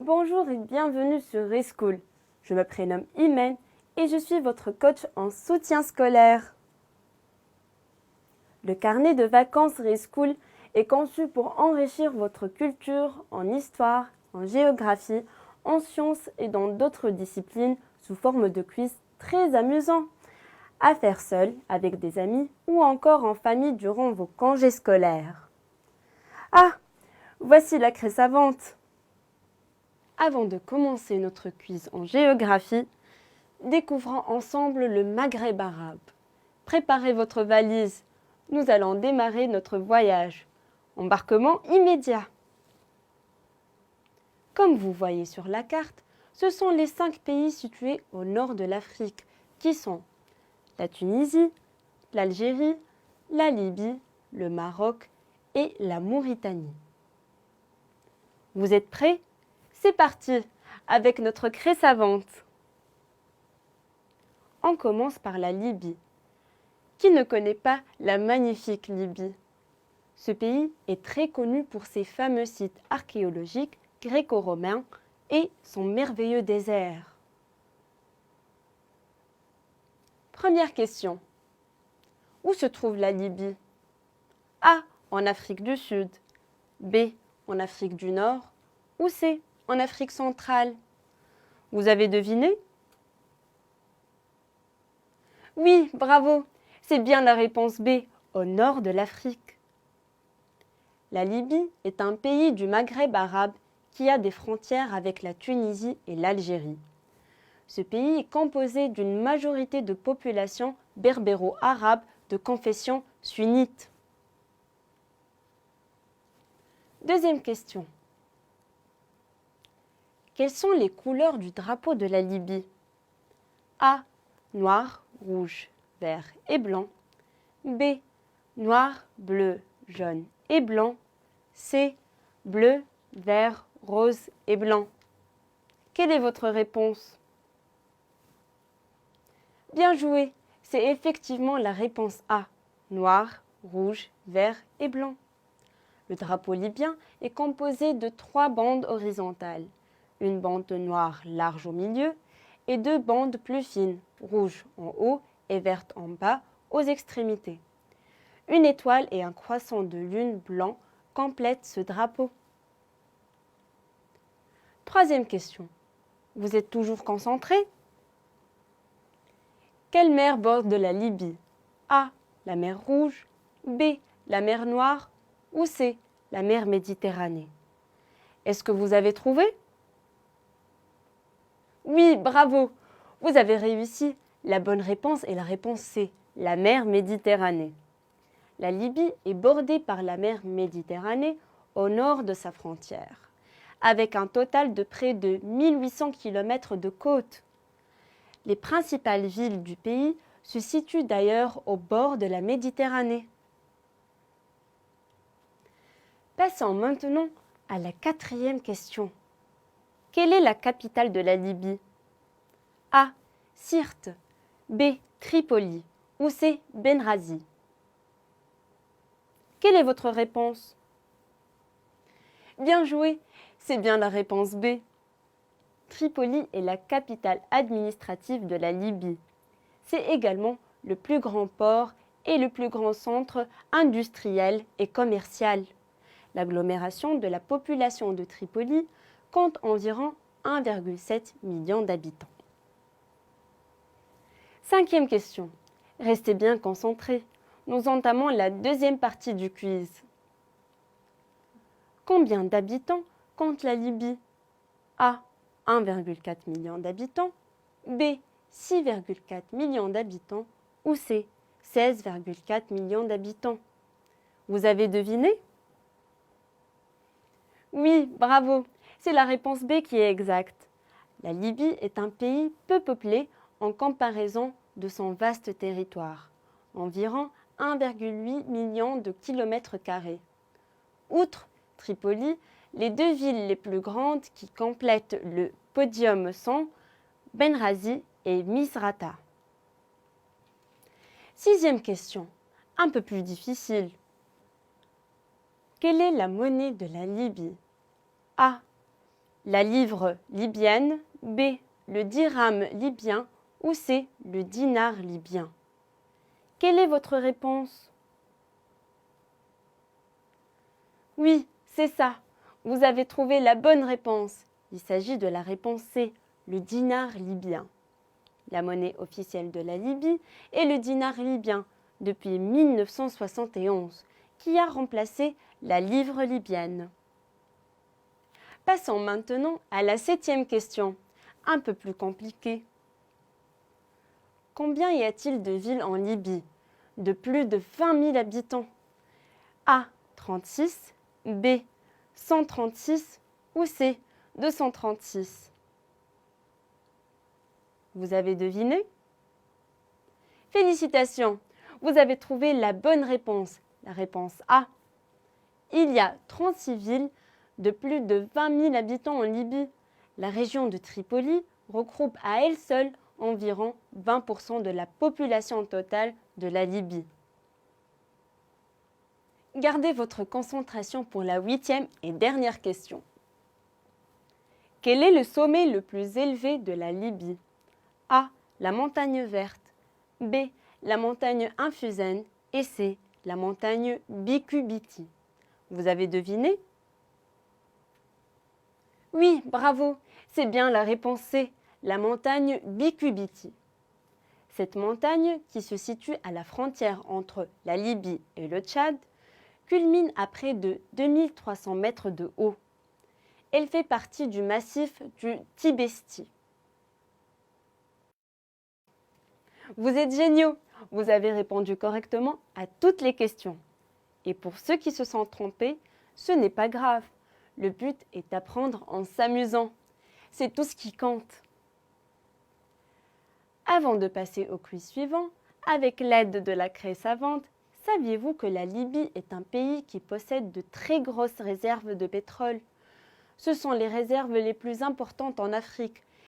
Bonjour et bienvenue sur Reschool. Je me prénomme Imen et je suis votre coach en soutien scolaire. Le carnet de vacances Reschool est conçu pour enrichir votre culture en histoire, en géographie, en sciences et dans d'autres disciplines sous forme de quiz très amusants. À faire seul, avec des amis ou encore en famille durant vos congés scolaires. Ah, voici la craie savante. Avant de commencer notre quiz en géographie, découvrons ensemble le Maghreb arabe. Préparez votre valise. Nous allons démarrer notre voyage. Embarquement immédiat. Comme vous voyez sur la carte, ce sont les 5 pays situés au nord de l'Afrique qui sont la Tunisie, l'Algérie, la Libye, le Maroc et la Mauritanie. Vous êtes prêts ? C'est parti avec notre craie savante. On commence par la Libye. Qui ne connaît pas la magnifique Libye ? Ce pays est très connu pour ses fameux sites archéologiques gréco-romains et son merveilleux désert. Première question. Où se trouve la Libye ? A. En Afrique du Sud. B. En Afrique du Nord. Ou C. En Afrique centrale. Vous avez deviné ? Oui, bravo, c'est bien la réponse B, au nord de l'Afrique. La Libye est un pays du Maghreb arabe qui a des frontières avec la Tunisie et l'Algérie. Ce pays est composé d'une majorité de population berbéro-arabe de confession sunnite. Deuxième question. Quelles sont les couleurs du drapeau de la Libye ? A. Noir, rouge, vert et blanc. B. Noir, bleu, jaune et blanc. C. Bleu, vert, rose et blanc. Quelle est votre réponse ? Bien joué, c'est effectivement la réponse A. Noir, rouge, vert et blanc. Le drapeau libyen est composé de 3 bandes horizontales. Une bande noire large au milieu et 2 bandes plus fines, rouge en haut et verte en bas, aux extrémités. Une étoile et un croissant de lune blanc complètent ce drapeau. Troisième question. Vous êtes toujours concentré ? Quelle mer borde la Libye ? A. La mer Rouge. B. La mer Noire. Ou C. La mer Méditerranée. Est-ce que vous avez trouvé ? Oui, bravo ! Vous avez réussi. La bonne réponse est la réponse C, la mer Méditerranée. La Libye est bordée par la mer Méditerranée au nord de sa frontière, avec un total de près de 1800 km de côte. Les principales villes du pays se situent d'ailleurs au bord de la Méditerranée. Passons maintenant à la 4e question. Quelle est la capitale de la Libye ? A. Sirte. B. Tripoli. Ou C. Benghazi. Quelle est votre réponse ? Bien joué, c'est bien la réponse B. Tripoli est la capitale administrative de la Libye. C'est également le plus grand port et le plus grand centre industriel et commercial. L'agglomération de la population de Tripoli compte environ 1,7 million d'habitants. 5e question. Restez bien concentrés. Nous entamons la 2e partie du quiz. Combien d'habitants compte la Libye ? A. 1,4 million d'habitants. B. 6,4 millions d'habitants. Ou C. 16,4 millions d'habitants. Vous avez deviné ? Oui, bravo, c'est la réponse B qui est exacte. La Libye est un pays peu peuplé en comparaison de son vaste territoire, environ 1,8 million de kilomètres carrés. Outre Tripoli, les 2 villes les plus grandes qui complètent le podium sont Benghazi et Misrata. 6e question, un peu plus difficile. Quelle est la monnaie de la Libye ? A. la livre libyenne, B, le dirham libyen ou C, le dinar libyen? Quelle est votre réponse? Oui, c'est ça. Vous avez trouvé la bonne réponse. Il s'agit de la réponse C, le dinar libyen. La monnaie officielle de la Libye est le dinar libyen depuis 1971, qui a remplacé la livre libyenne. Passons maintenant à la 7e question, un peu plus compliquée. Combien y a-t-il de villes en Libye de plus de 20 000 habitants? A, 36, B, 136 ou C, 236? Vous avez deviné? Félicitations, vous avez trouvé la bonne réponse, la réponse A. Il y a 36 villes de plus de 20 000 habitants en Libye. La région de Tripoli regroupe à elle seule environ 20% de la population totale de la Libye. Gardez votre concentration pour la 8e et dernière question. Quel est le sommet le plus élevé de la Libye? A, la montagne verte, B, la montagne Infusen et C, la montagne Bikubiti. Vous avez deviné? Oui, bravo, c'est bien la réponse C, la montagne Bikubiti. Cette montagne, qui se situe à la frontière entre la Libye et le Tchad, culmine à près de 2300 mètres de haut. Elle fait partie du massif du Tibesti. Vous êtes géniaux! Vous avez répondu correctement à toutes les questions. Et pour ceux qui se sont trompés, ce n'est pas grave. Le but est d'apprendre en s'amusant. C'est tout ce qui compte. Avant de passer au quiz suivant, avec l'aide de la craie savante, saviez-vous que la Libye est un pays qui possède de très grosses réserves de pétrole? Ce sont les réserves les plus importantes en Afrique,